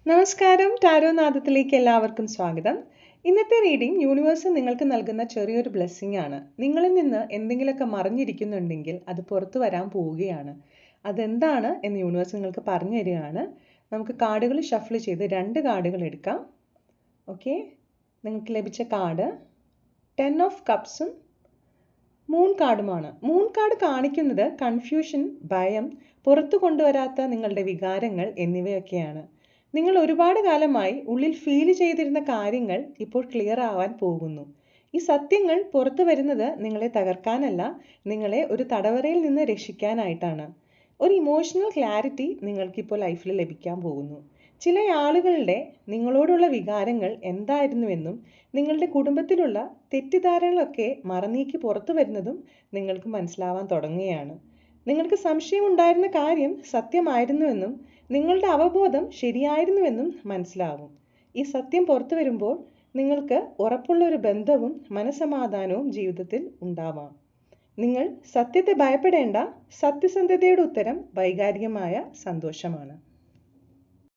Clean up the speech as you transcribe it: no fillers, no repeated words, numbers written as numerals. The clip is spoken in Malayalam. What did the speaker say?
നമസ്കാരം, ടാരോനാഥത്തിലേക്ക് എല്ലാവർക്കും സ്വാഗതം. ഇന്നത്തെ റീഡിംഗ് യൂണിവേഴ്സ് നിങ്ങൾക്ക് നൽകുന്ന ചെറിയൊരു ബ്ലെസ്സിങ് ആണ്. നിങ്ങളിൽ നിന്ന് എന്തെങ്കിലുമൊക്കെ മറിഞ്ഞിരിക്കുന്നുണ്ടെങ്കിൽ അത് പുറത്തു വരാൻ പോവുകയാണ്. അതെന്താണ് എന്ന് യൂണിവേഴ്സ് നിങ്ങൾക്ക് പറഞ്ഞു തരികയാണ്. നമുക്ക് കാർഡുകൾ ഷഫിൾ ചെയ്ത് 2 കാർഡുകൾ എടുക്കാം. ഓക്കെ, നിങ്ങൾക്ക് ലഭിച്ച കാർഡ് 10 ഓഫ് കപ്സും മൂൺ കാർഡുമാണ്. മൂൺ കാർഡ് കാണിക്കുന്നത് കൺഫ്യൂഷൻ, ഭയം, പുറത്തു കൊണ്ടുവരാത്ത നിങ്ങളുടെ വികാരങ്ങൾ എന്നിവയൊക്കെയാണ്. നിങ്ങൾ ഒരുപാട് കാലമായി ഉള്ളിൽ ഫീൽ ചെയ്തിരുന്ന കാര്യങ്ങൾ ഇപ്പോൾ ക്ലിയർ ആവാൻ പോകുന്നു. ഈ സത്യങ്ങൾ പുറത്തു വരുന്നത് നിങ്ങളെ തകർക്കാനല്ല, നിങ്ങളെ ഒരു തടവറയിൽ നിന്ന് രക്ഷിക്കാനായിട്ടാണ്. ഒരു ഇമോഷണൽ ക്ലാരിറ്റി നിങ്ങൾക്കിപ്പോൾ ലൈഫിൽ ലഭിക്കാൻ പോകുന്നു. ചില ആളുകളുടെ നിങ്ങളോടുള്ള വികാരങ്ങൾ എന്തായിരുന്നുവെന്നും നിങ്ങളുടെ കുടുംബത്തിലുള്ള തെറ്റിദ്ധാരണകളൊക്കെ മറനീക്കി പുറത്തു വരുന്നതും നിങ്ങൾക്ക് മനസ്സിലാവാൻ തുടങ്ങുകയാണ്. നിങ്ങൾക്ക് സംശയമുണ്ടായിരുന്ന കാര്യം സത്യമായിരുന്നുവെന്നും നിങ്ങളുടെ അവബോധം ശരിയായിരുന്നുവെന്നും മനസ്സിലാവും. ഈ സത്യം പുറത്തു വരുമ്പോൾ നിങ്ങൾക്ക് ഉറപ്പുള്ള ഒരു ബന്ധവും മനസമാധാനവും ജീവിതത്തിൽ ഉണ്ടാവാം. നിങ്ങൾ സത്യത്തെ ഭയപ്പെടേണ്ട. സത്യസന്ധതയുടെ ഉത്തരം വൈകാരികമായ സന്തോഷമാണ്.